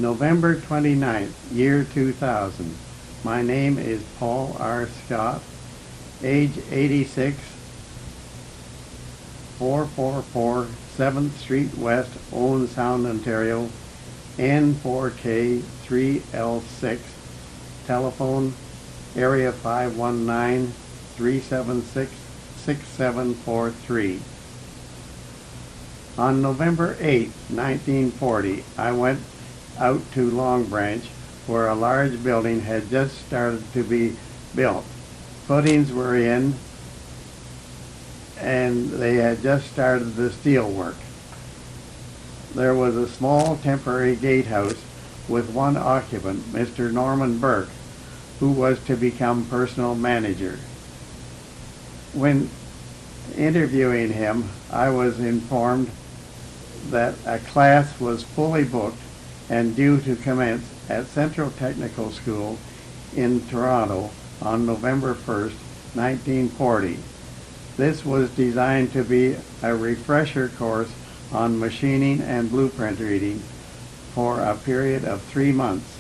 November 29th, year 2000. My name is Paul R. Scott, age 86, 444 7th Street West, Owen Sound, Ontario, N4K3L6, telephone area 519-376-6743. On November 8, 1940, I went out to Long Branch, where a large building had just started to be built. Footings were in, and they had just started the steel work. There was a small temporary gatehouse with one occupant, Mr. Norman Burke, who was to become personal manager. When interviewing him, I was informed that a class was fully booked and due to commence at Central Technical School in Toronto on November 1st, 1940. This was designed to be a refresher course on machining and blueprint reading for a period of 3 months.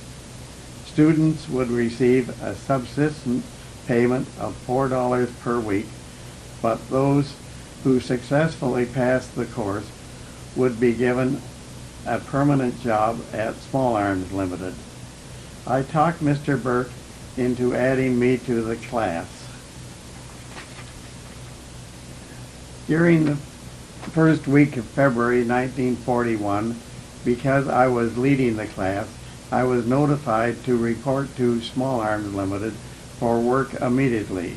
Students would receive a subsistence payment of $4 per week, but those who successfully passed the course would be given a permanent job at Small Arms Ltd. I talked Mr. Burke into adding me to the class. During the first week of February 1941, because I was leading the class, I was notified to report to Small Arms Ltd. For work immediately.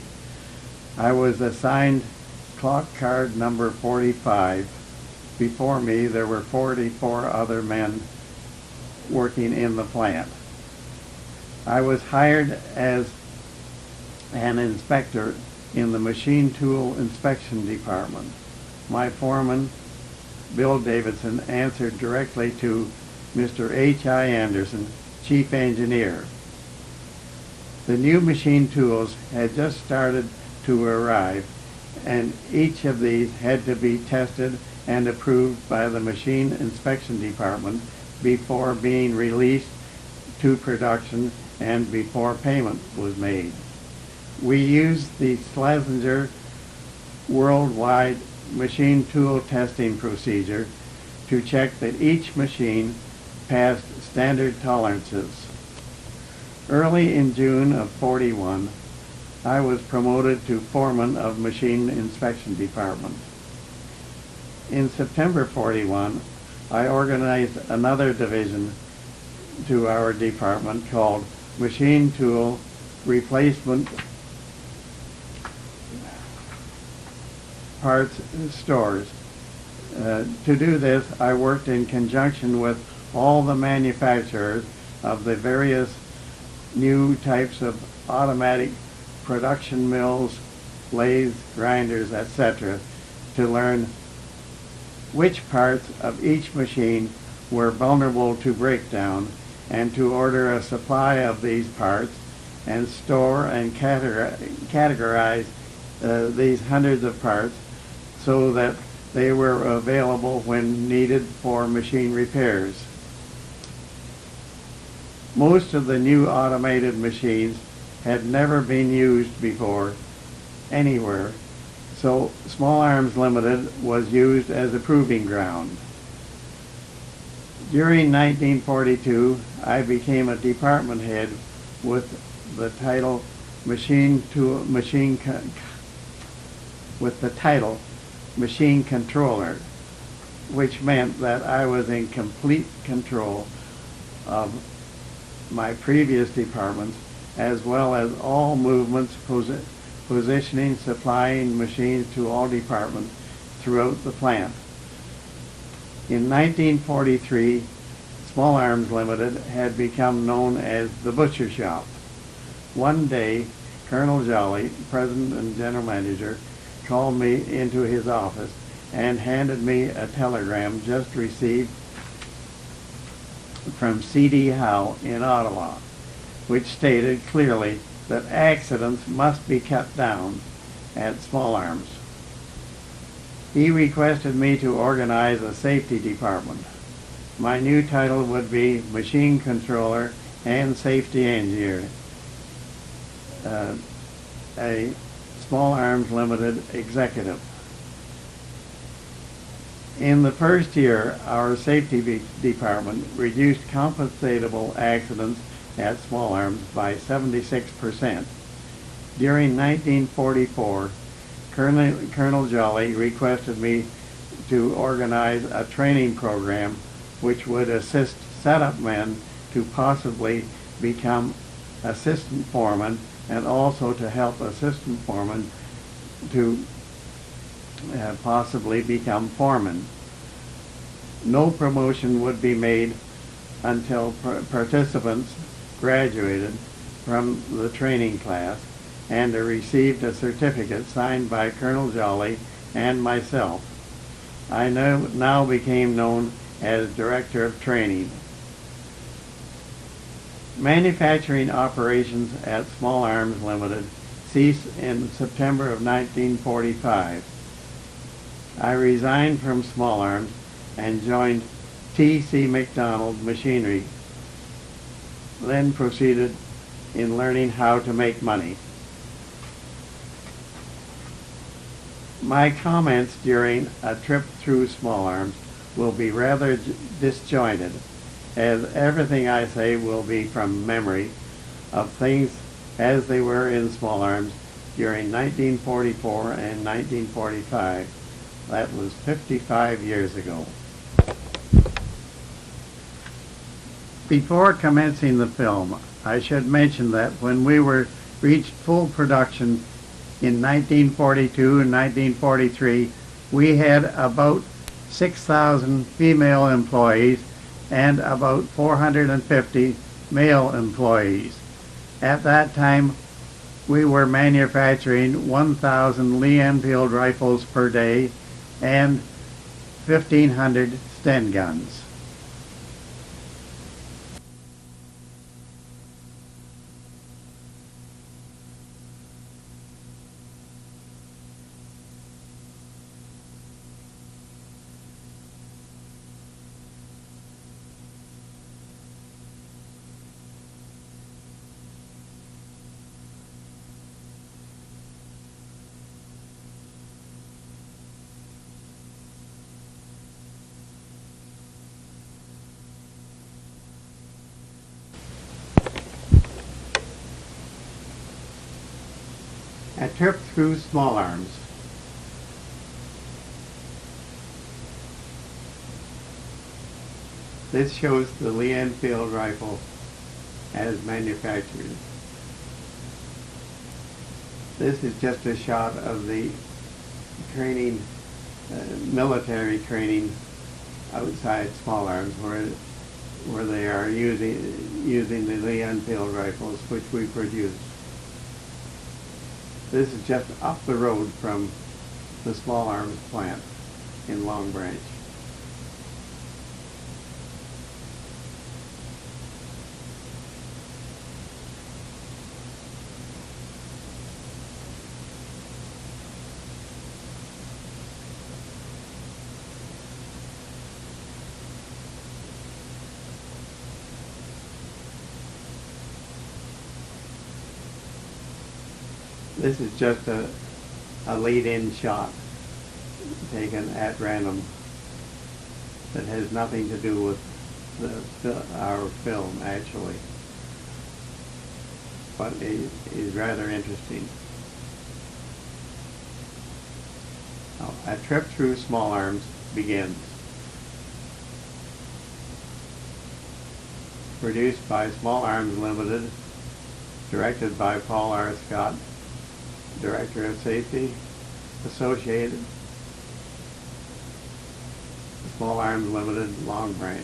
I was assigned clock card number 45. Before me, there were 44 other men working in the plant. I was hired as an inspector in the machine tool inspection department. My foreman, Bill Davidson, answered directly to Mr. H.I. Anderson, chief engineer. The new machine tools had just started to arrive, and each of these had to be tested and approved by the machine inspection department before being released to production and before payment was made. We used the Schlesinger worldwide machine tool testing procedure to check that each machine passed standard tolerances. Early in June of 41, I was promoted to foreman of machine inspection department. In September 41, I organized another division to our department called Machine Tool Replacement Parts Stores. To do this, I worked in conjunction with all the manufacturers of the various new types of automatic production mills, lathes, grinders, etc., to learn which parts of each machine were vulnerable to breakdown, and to order a supply of these parts and store and categorize these hundreds of parts so that they were available when needed for machine repairs. Most of the new automated machines had never been used before anywhere, so Small Arms Ltd. was used as a proving ground. During 1942, I became a department head with the title Machine Controller, which meant that I was in complete control of my previous departments, as well as all movements, positioning, supplying machines to all departments throughout the plant. In 1943, Small Arms Ltd. had become known as the butcher shop. One day, Colonel Jolly, president and general manager, called me into his office and handed me a telegram just received from C.D. Howe in Ottawa, which stated clearly that accidents must be cut down at Small Arms. He requested me to organize a safety department. My new title would be Machine Controller and Safety Engineer, a Small Arms Ltd. executive. In the first year, our safety department reduced compensatable accidents at Small Arms by 76%. During 1944, Colonel Jolly requested me to organize a training program which would assist setup men to possibly become assistant foremen, and also to help assistant foremen to possibly become foremen. No promotion would be made until participants graduated from the training class and received a certificate signed by Colonel Jolly and myself. I now became known as Director of Training. Manufacturing operations at Small Arms Ltd. ceased in September of 1945. I resigned from Small Arms and joined T.C. McDonald Machinery, then proceeded in learning how to make money. My comments during a trip through Small Arms will be rather disjointed, as everything I say will be from memory of things as they were in Small Arms during 1944 and 1945. That was 55 years ago. Before commencing the film, I should mention that when we reached full production in 1942 and 1943, we had about 6,000 female employees and about 450 male employees. At that time, we were manufacturing 1,000 Lee Enfield rifles per day and 1,500 Sten guns. A trip through Small Arms. This shows the Lee Enfield rifle as manufactured. This is just a shot of the training, military training outside Small Arms, where they are using the Lee Enfield rifles which we produce. This is just up the road from the Small Arms plant in Long Branch. This is just a lead-in shot taken at random that has nothing to do with our film, actually, but it is rather interesting. Now, a trip through Small Arms begins. Produced by Small Arms Ltd., directed by Paul R. Scott, Director of Safety, Associated, Small Arms Ltd., Long Branch.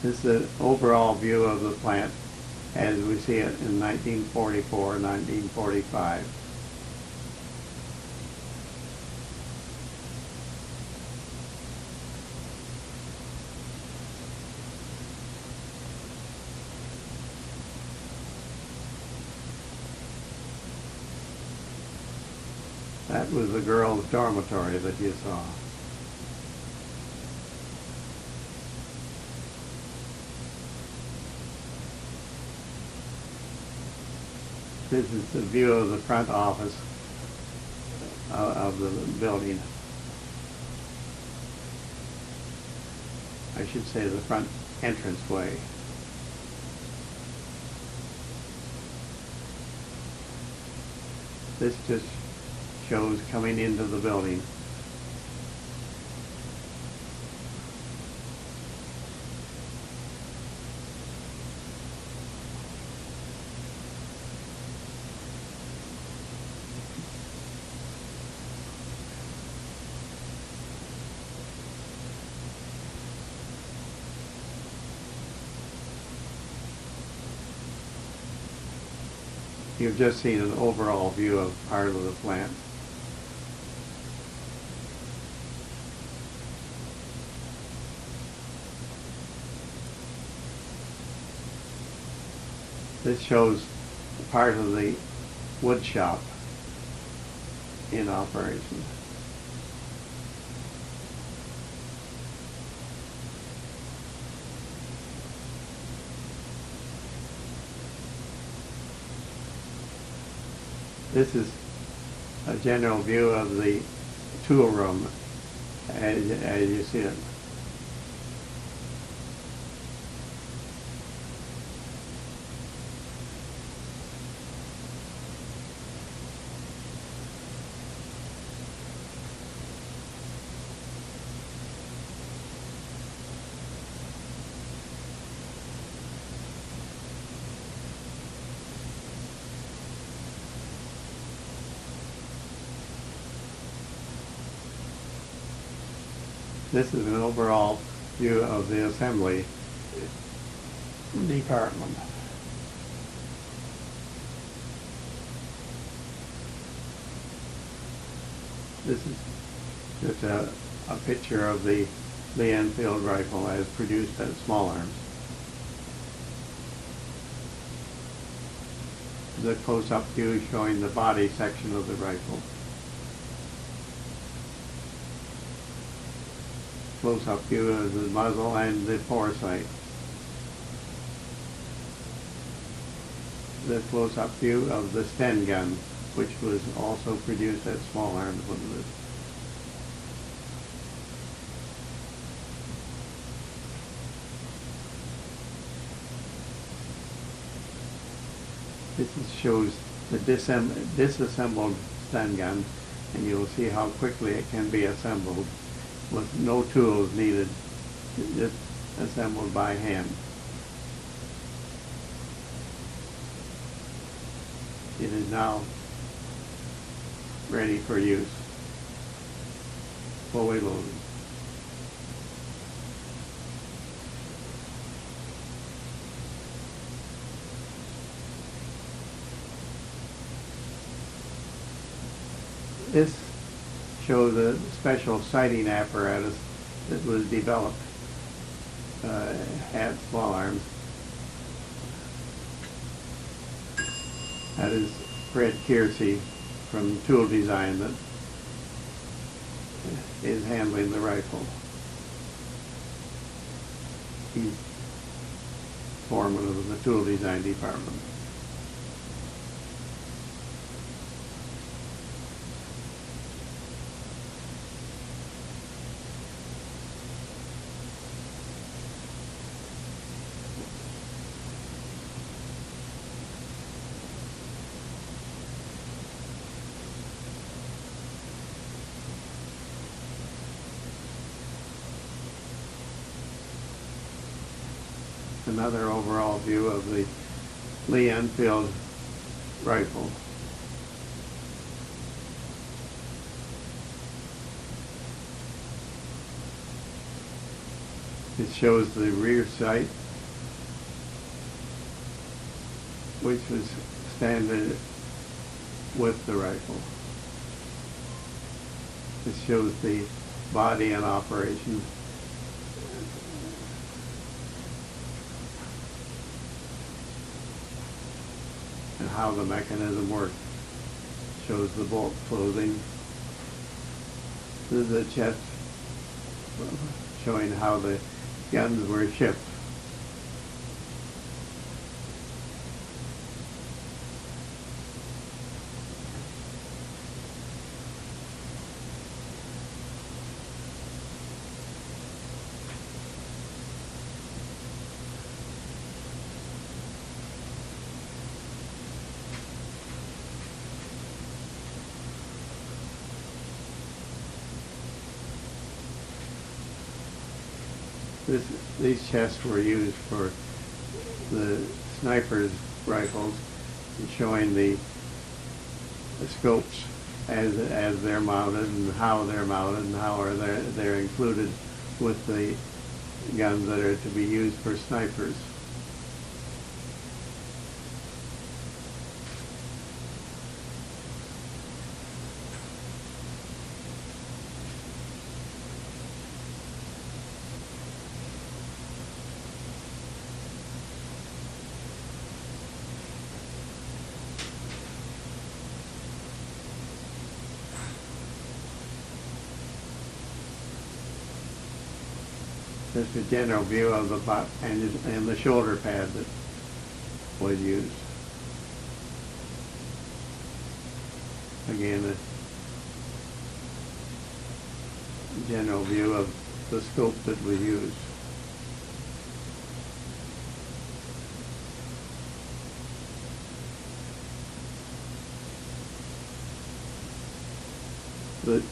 This is an overall view of the plant as we see it in 1944, 1945. That was the girls' dormitory that you saw. This is the view of the front office of the building. I should say the front entranceway. This just shows coming into the building. You've just seen an overall view of part of the plant. This shows part of the wood shop in operation. This is a general view of the tool room as you see it. This is an overall view of the assembly department. This is just a picture of the Lee Enfield rifle as produced at Small Arms. The close-up view showing the body section of the rifle. Close-up view of the muzzle and the foresight. The close-up view of the Sten gun, which was also produced at Small Arms Ltd. Shows the disassembled Sten gun, and you'll see how quickly it can be assembled with no tools needed, just assembled by hand. It is now ready for use, fully loaded. This shows a special sighting apparatus that was developed at Small Arms. That is Fred Kiersey from Tool Design that is handling the rifle. He's foreman of the Tool Design department. Another overall view of the Lee Enfield rifle. It shows the rear sight, which was standard with the rifle. It shows the body in operation. And how the mechanism works. Shows the bolt closing This is a chest showing how the guns were shipped. These chests were used for the snipers' rifles, showing the scopes as they're mounted and how they're mounted and how they're included with the guns that are to be used for snipers. Just a general view of the butt and the shoulder pad that was used. Again, a general view of the scope that was used. The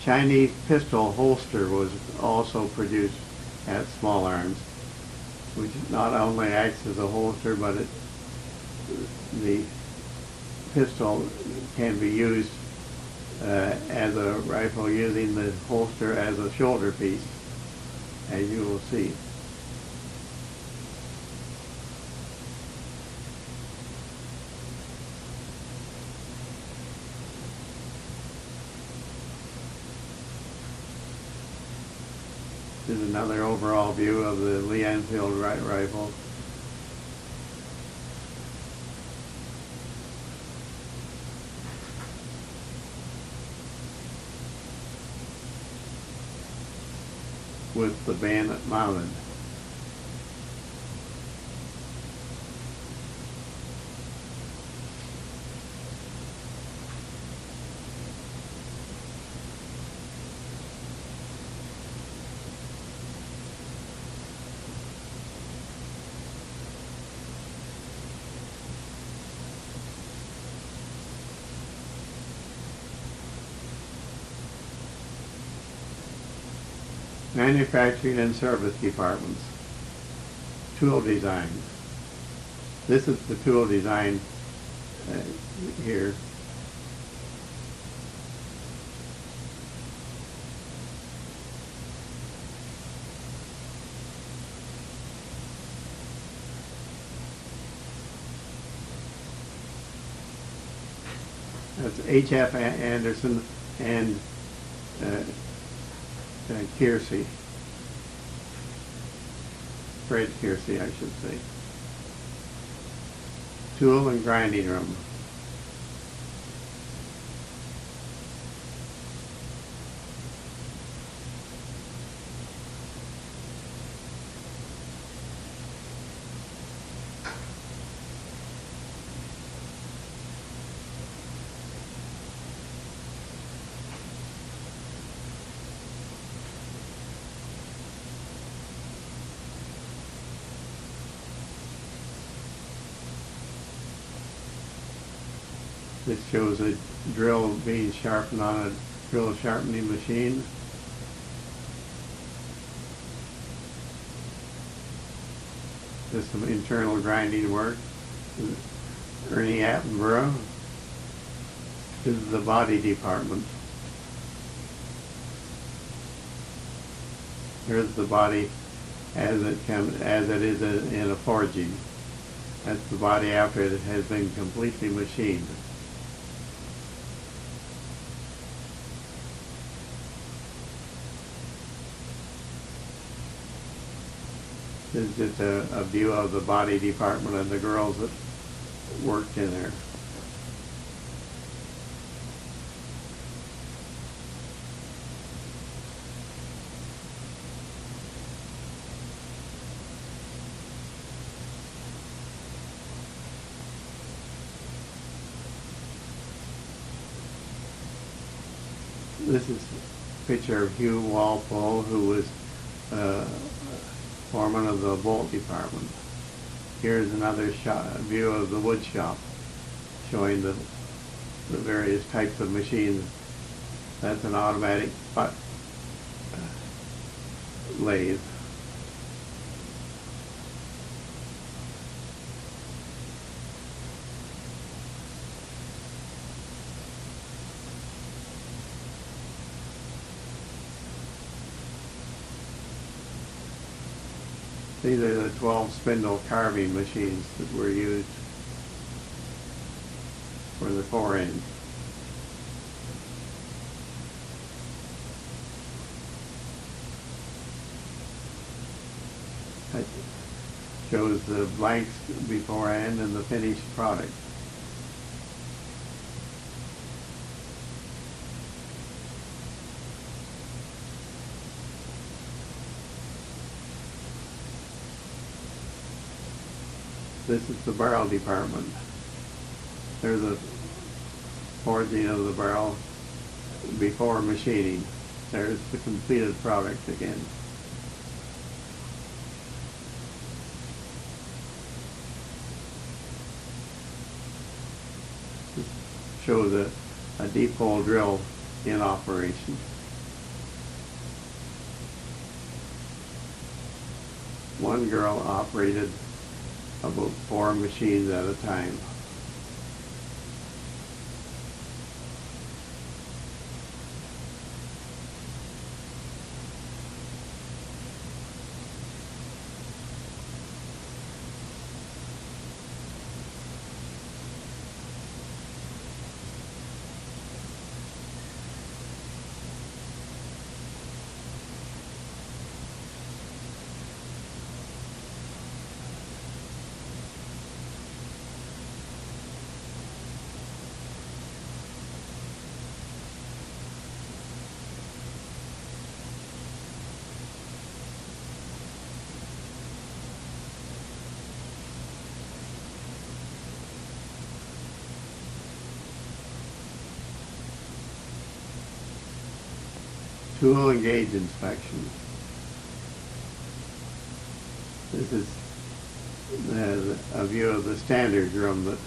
Chinese pistol holster was also produced at Small Arms, which not only acts as a holster, but the pistol can be used as a rifle using the holster as a shoulder piece, as you will see. This is another overall view of the Lee Enfield rifle. With the bayonet mounted. Manufacturing and service departments. Tool design. This is the tool design here. That's H.F. Anderson and Kiersey. Fred Kiersey, I should say. Tool and grinding room. This shows a drill being sharpened on a drill sharpening machine. This is some internal grinding work. Ernie Attenborough. This is the body department. Here's the body as it is in a forging. That's the body after it has been completely machined. This is just a view of the body department and the girls that worked in there. This is a picture of Hugh Walpole, who was foreman of the bolt department. Here's another view of the wood shop, showing the various types of machines. That's an automatic butt lathe. These are the 12 spindle carving machines that were used for the fore-end. That shows the blanks beforehand and the finished product. This is the barrel department. There's a forging of the barrel before machining. There's the completed product again. This shows a deep hole drill in operation. One girl operated about 4 machines at a time. Tool and gauge inspection. This is a view of the standard room that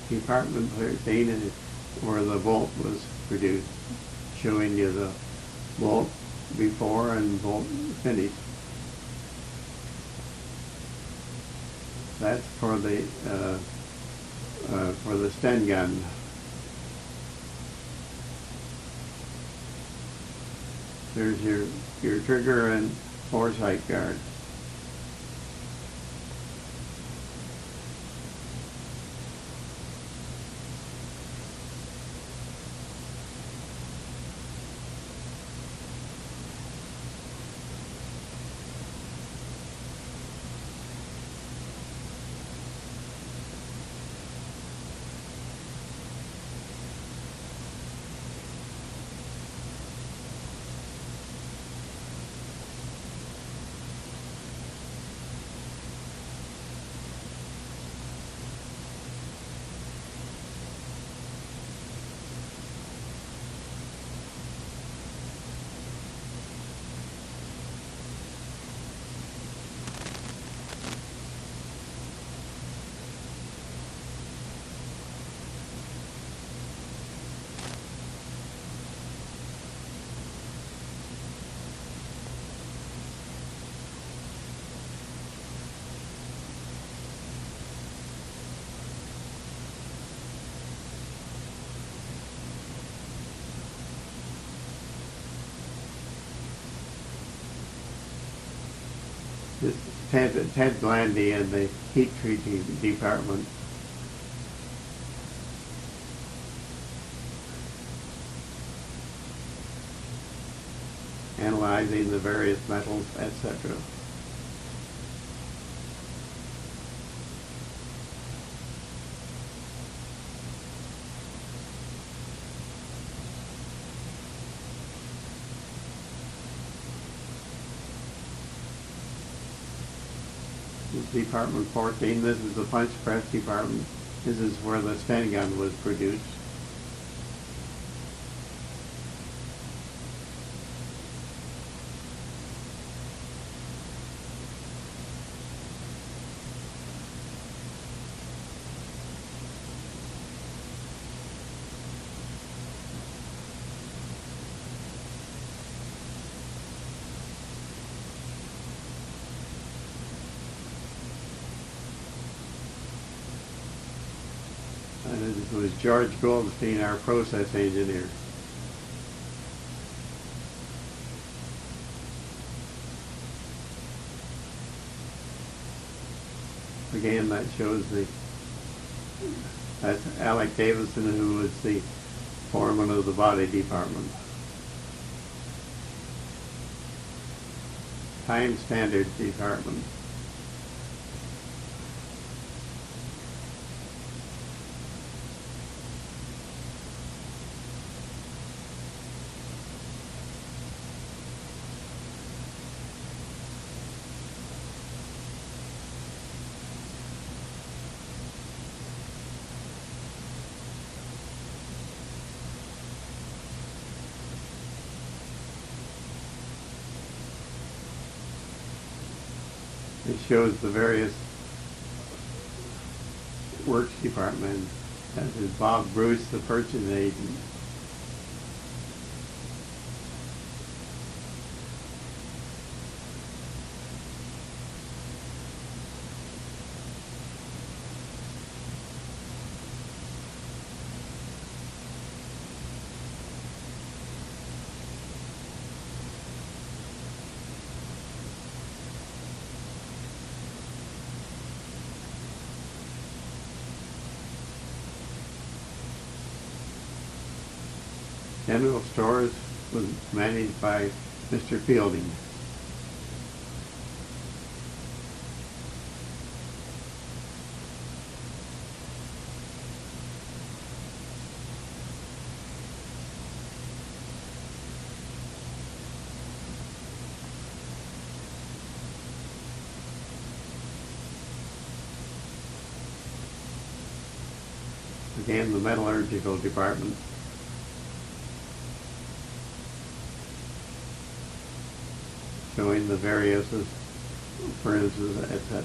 Department 13 is where the bolt was produced, showing you the bolt before and bolt finish. That's for the Sten gun. There's your trigger and foresight guard. This is Ted Blandy in the heat treating department. Analyzing the various metals, etc. is Department 14. This is the punch press department. This is where the Sten gun was produced. And it was George Goldstein, our process engineer. Again, that shows that's Alec Davison, who was the foreman of the body department. Time Standard Department. It shows the various works departments. That is Bob Bruce, the purchasing agent. General Stores was managed by Mr. Fielding. Again, the metallurgical department. Showing the various furnaces, etc.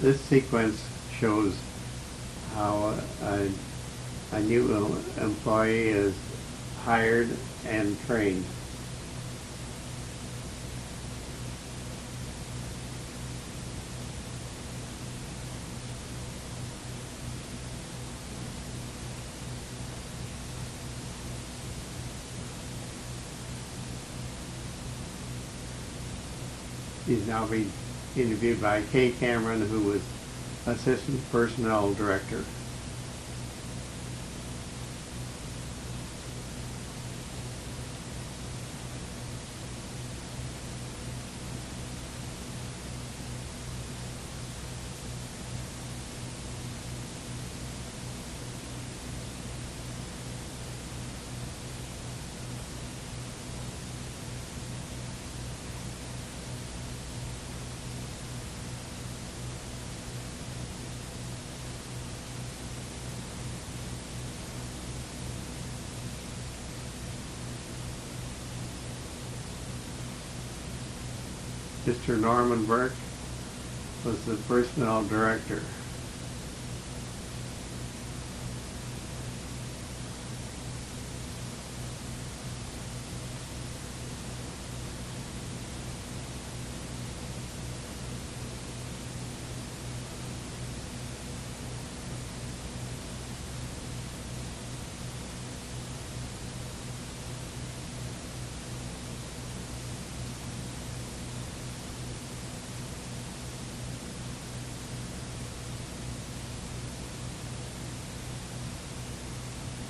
This sequence shows how a new employee is hired and trained. He's now being interviewed by Kay Cameron, who was Assistant Personnel Director. Mr. Norman Burke was the personnel director.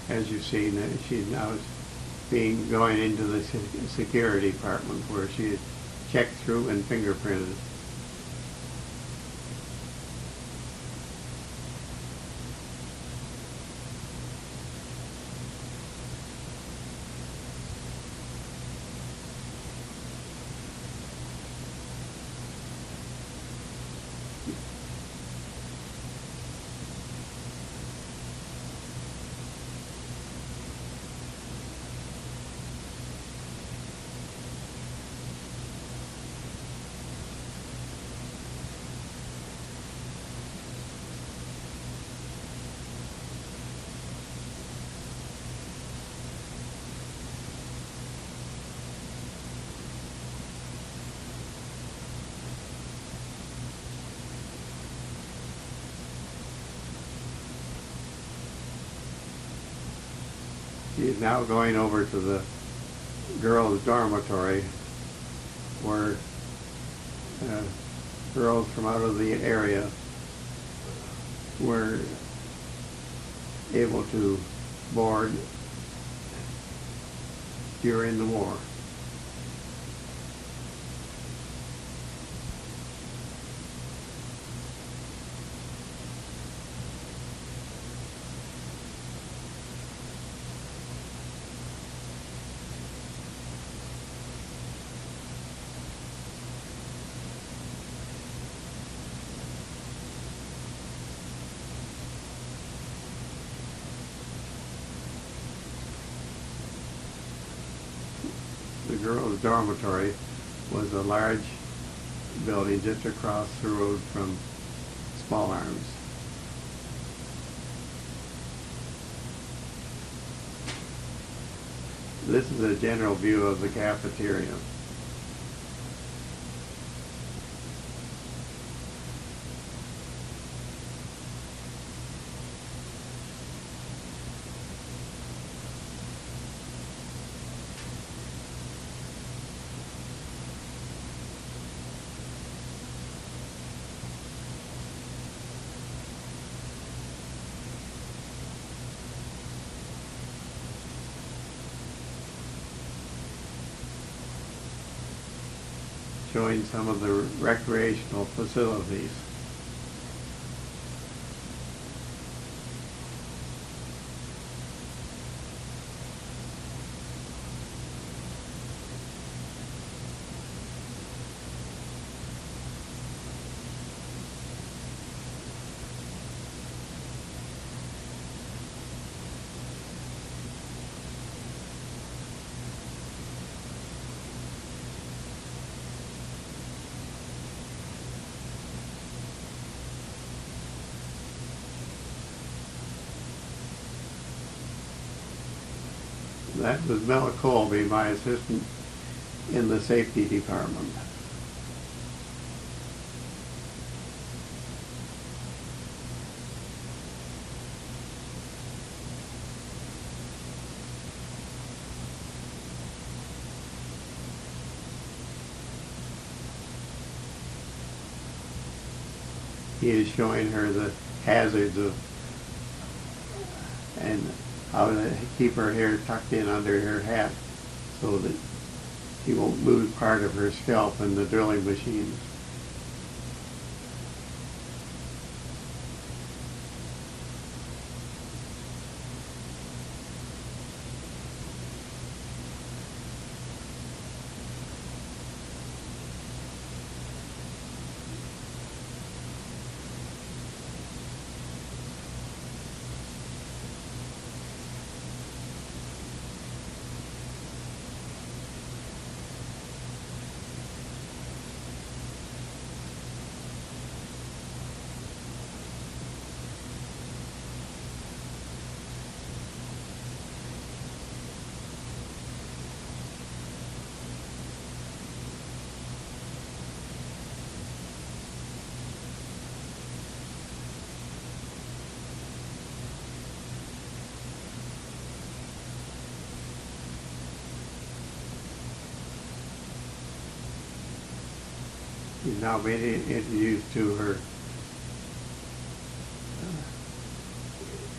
As you've seen, she's now going into the security department where she is checked through and fingerprinted. She is now going over to the girls' dormitory where girls from out of the area were able to board during the war. The girls' dormitory was a large building just across the road from Small Arms. This is a general view of the cafeteria. Showing some of the recreational facilities. That was Mel Colby, my assistant in the safety department. He is showing her the hazards of and how to keep her hair tucked in under her hat so that she won't lose part of her scalp in the drilling machines. She's now been introduced to her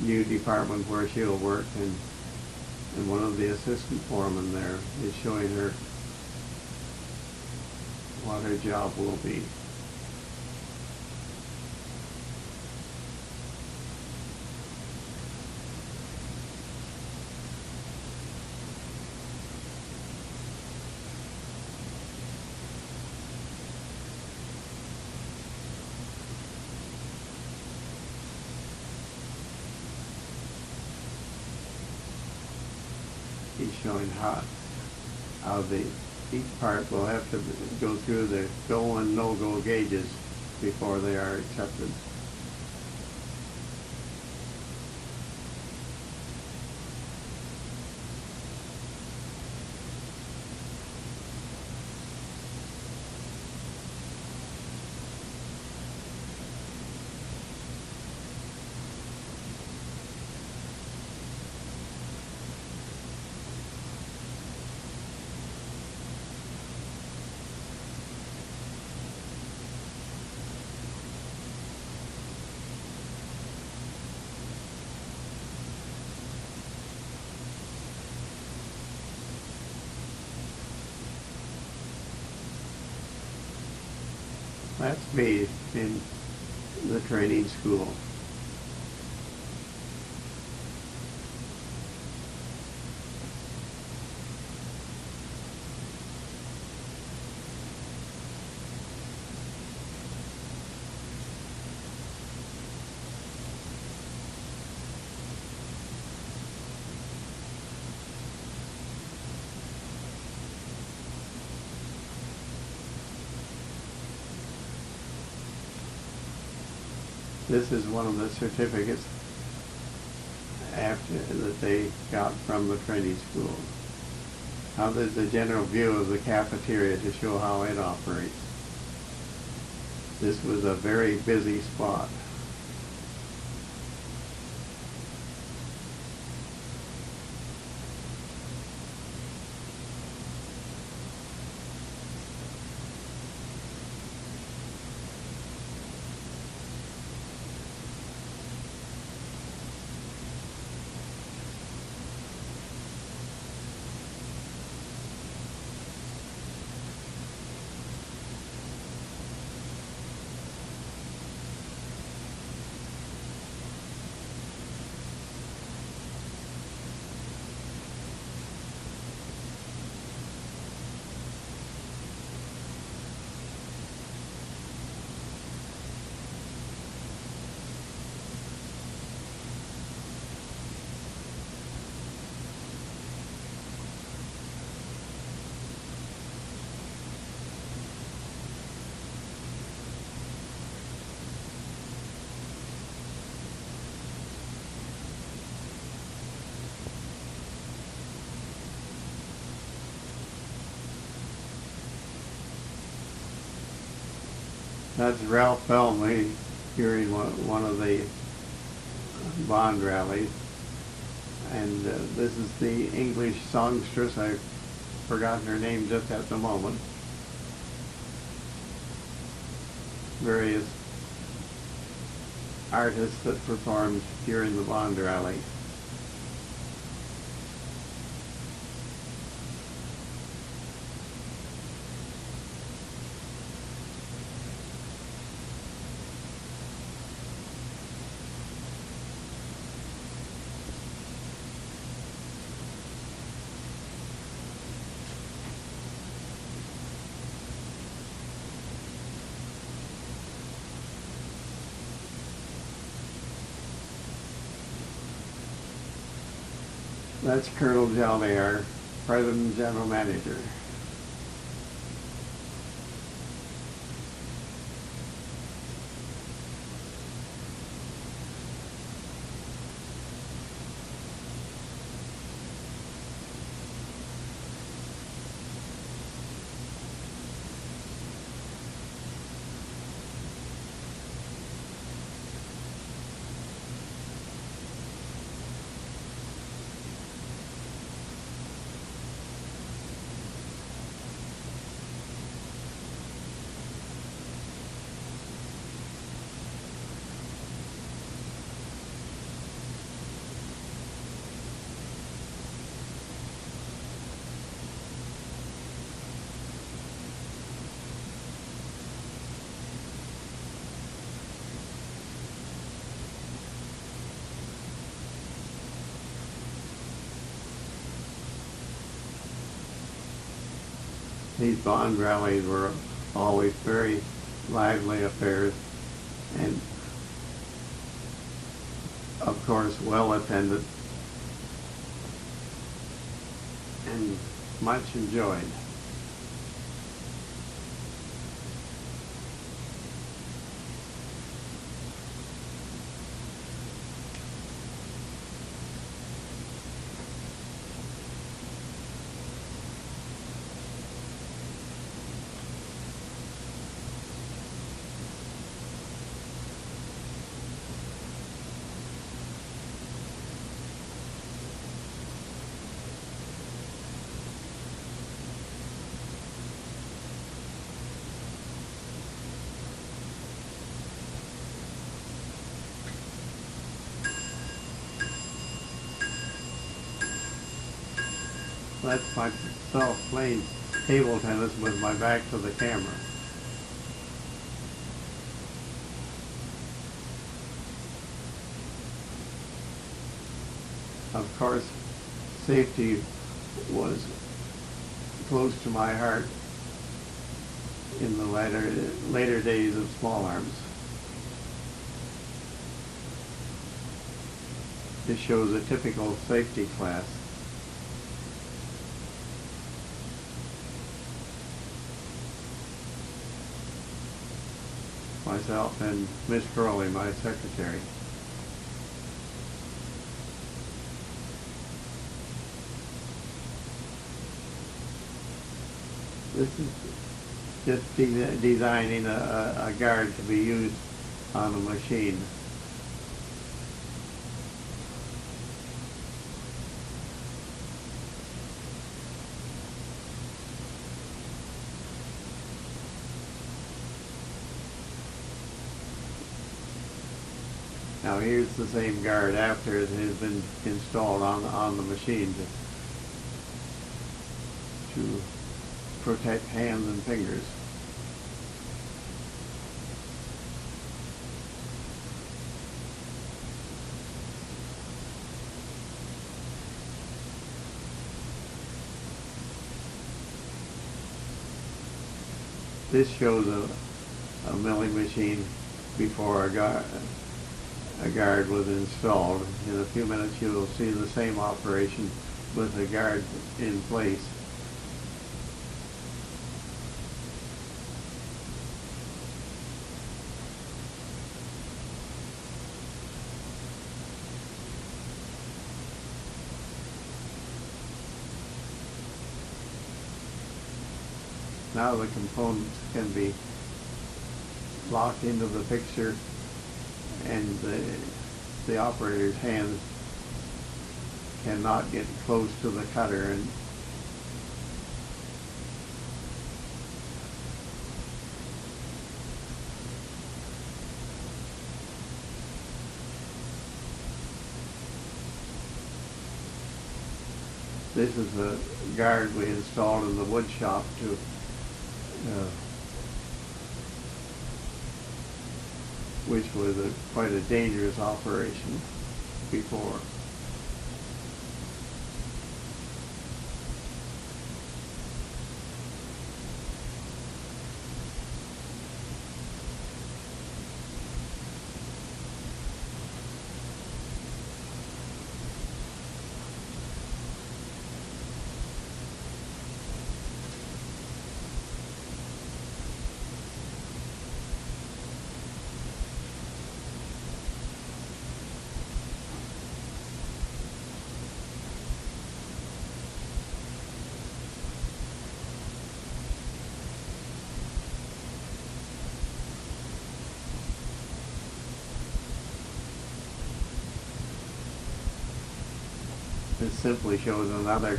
new department where she'll work, and one of the assistant foremen there is showing her what her job will be. He's showing how each part will have to go through the go and no-go gauges before they are accepted. That's me in the training school. This is one of the certificates after that they got from the training school. Now there's a general view of the cafeteria to show how it operates. This was a very busy spot. That's Ralph Bellamy during one of the bond rallies. And this is the English songstress. I've forgotten her name just at the moment. Various artists that performed during the bond rally. That's Colonel Jolly, our President and General Manager. These bond rallies were always very lively affairs and, of course, well attended and much enjoyed. That's myself playing table tennis with my back to the camera. Of course, safety was close to my heart in the later days of Small Arms. This shows a typical safety class. Myself and Miss Crowley, my secretary. This is just designing a guard to be used on a machine. Now here's the same guard after it has been installed on the machine to protect hands and fingers. This shows a milling machine before a guard was installed. In a few minutes you will see the same operation with the guard in place. Now the components can be locked into the fixture and the operator's hands cannot get close to the cutter, and this is the guard we installed in the wood shop to which was quite a dangerous operation before. This simply shows another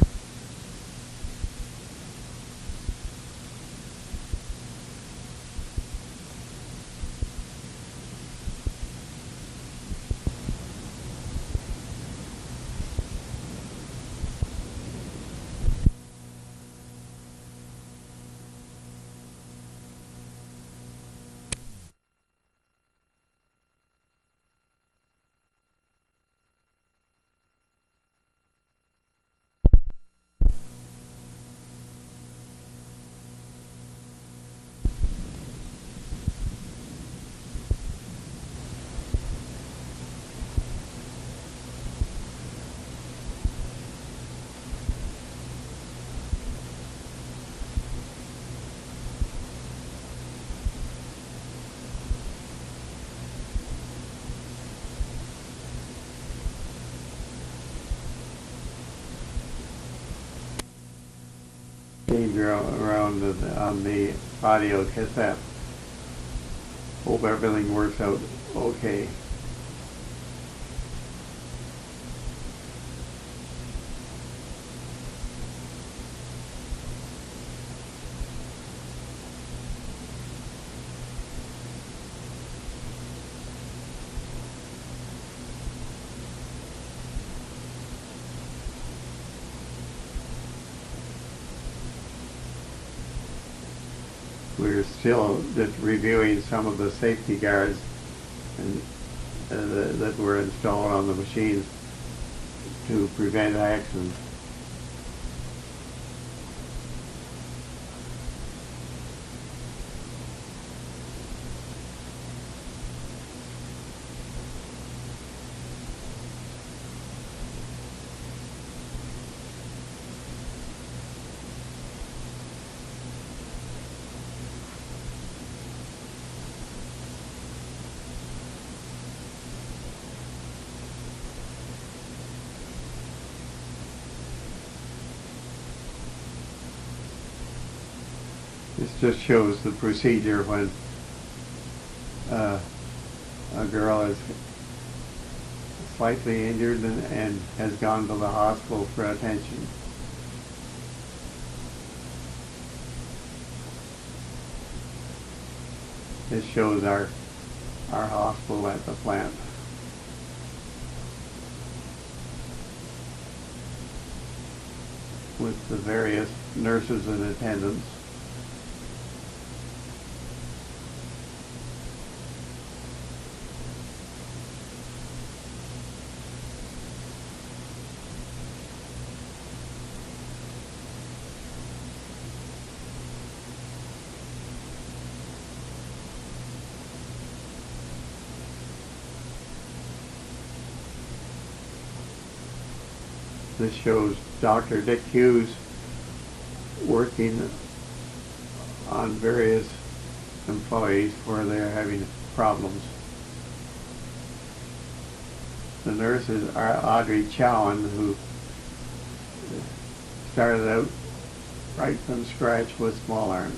change around on the audio cassette. Hope everything works out okay. We're still just reviewing some of the safety guards and, that were installed on the machines to prevent accidents. This just shows the procedure when a girl is slightly injured and has gone to the hospital for attention. This shows our hospital at the plant. With the various nurses and attendants. This shows Dr. Dick Hughes working on various employees where they're having problems. The nurse is Audrey Chowan, who started out right from scratch with Small Arms.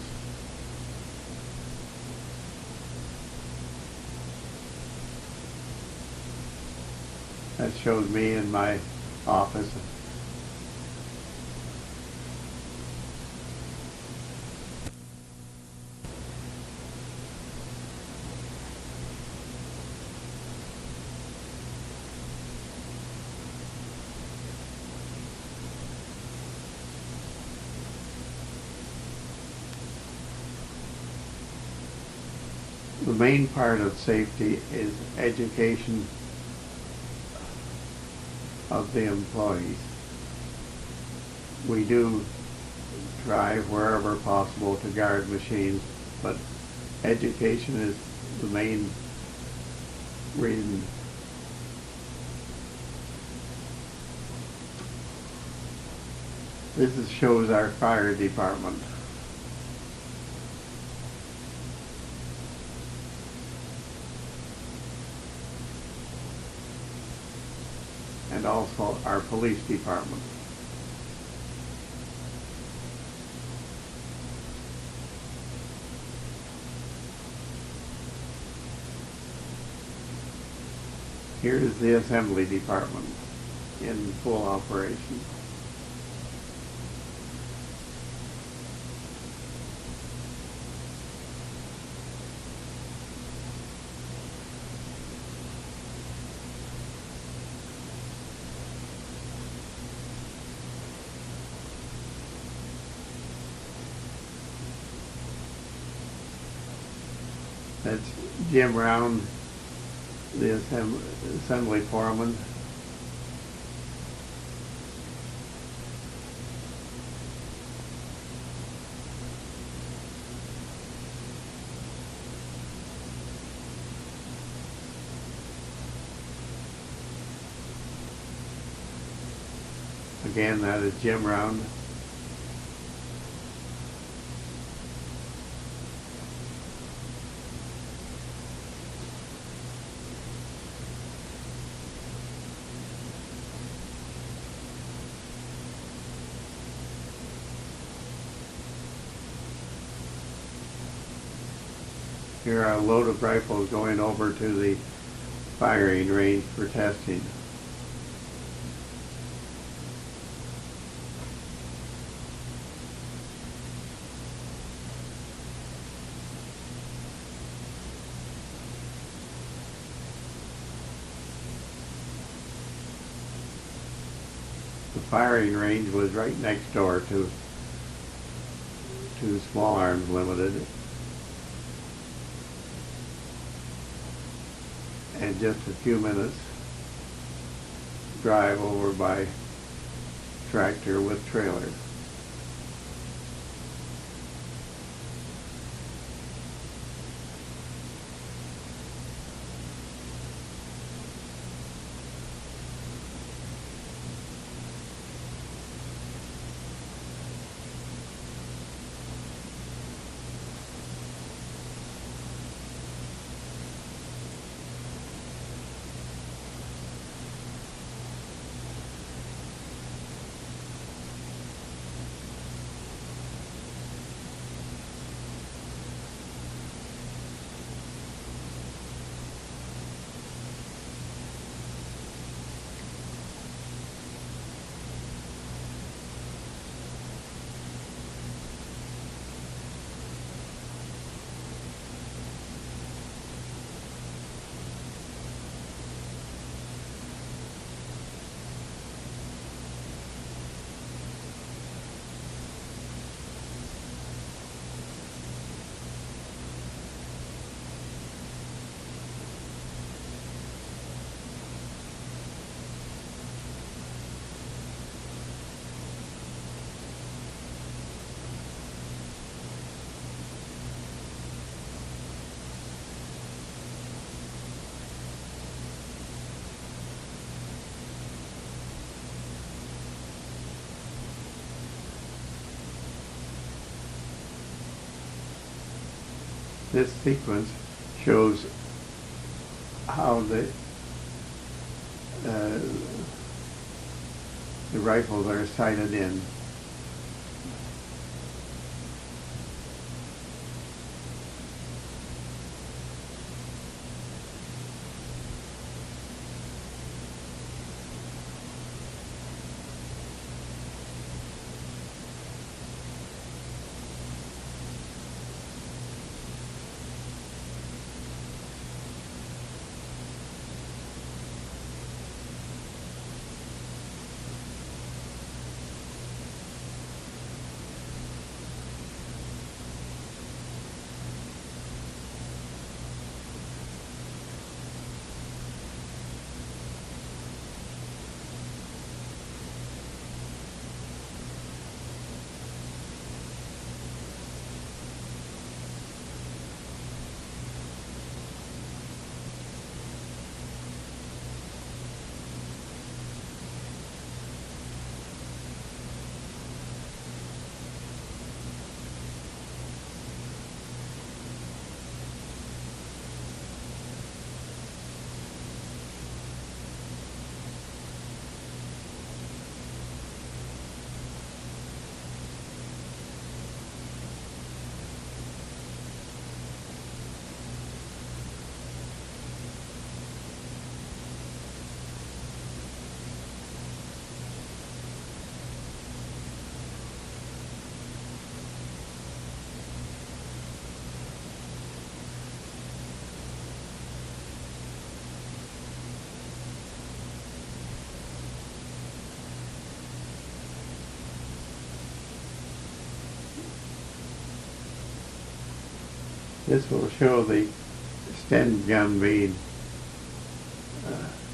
That shows me in my office. The main part of safety is education of the employees. We do try wherever possible to guard machines, but education is the main reason. This shows our fire department. And also our police department. Here is the assembly department in full operation. That's Jim Round, the assembly foreman. Again, that is Jim Round. Here are a load of rifles going over to the firing range for testing. The firing range was right next door to Small Arms Ltd. And just a few minutes drive over by tractor with trailer. This sequence shows how the rifles are sighted in. This will show the Sten gun being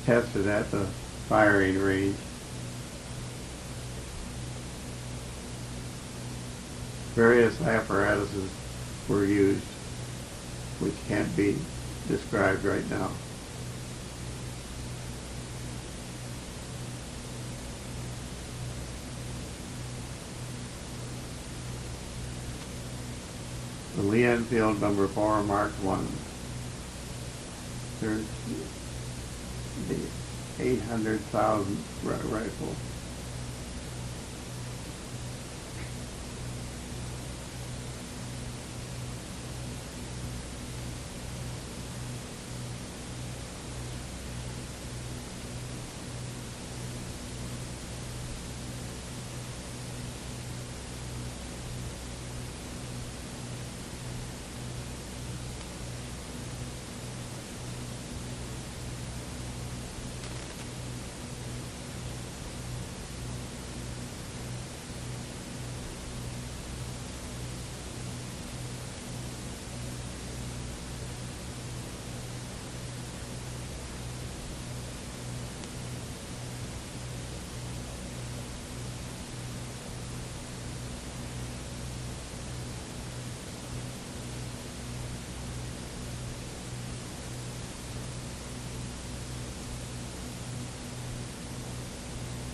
tested at the firing range. Various apparatuses were used, which can't be described right now. The Lee Enfield number 4 Mark I. There's the 800,000 rifle.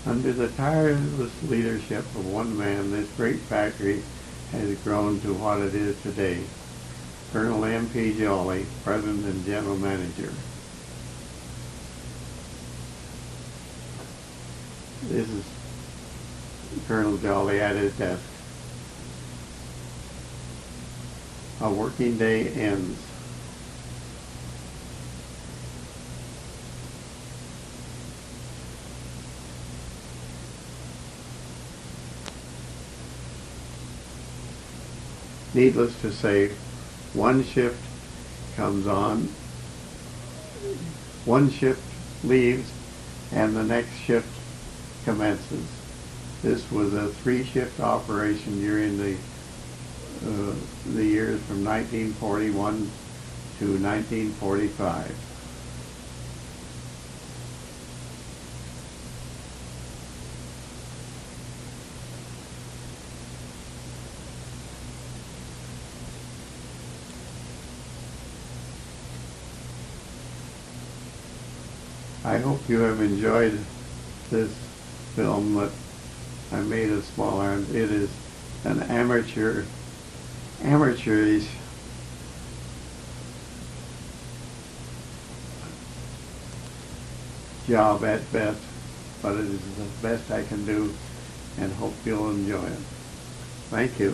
Under the tireless leadership of one man, this great factory has grown to what it is today. Colonel M.P. Jolly, President and General Manager. This is Colonel Jolly at his desk. A working day ends. Needless to say, one shift comes on, one shift leaves, and the next shift commences. This was a 3-shift operation during the years from 1941 to 1945. I hope you have enjoyed this film that I made of Small Arms. It is an amateurish job at best, but it is the best I can do, and hope you'll enjoy it. Thank you.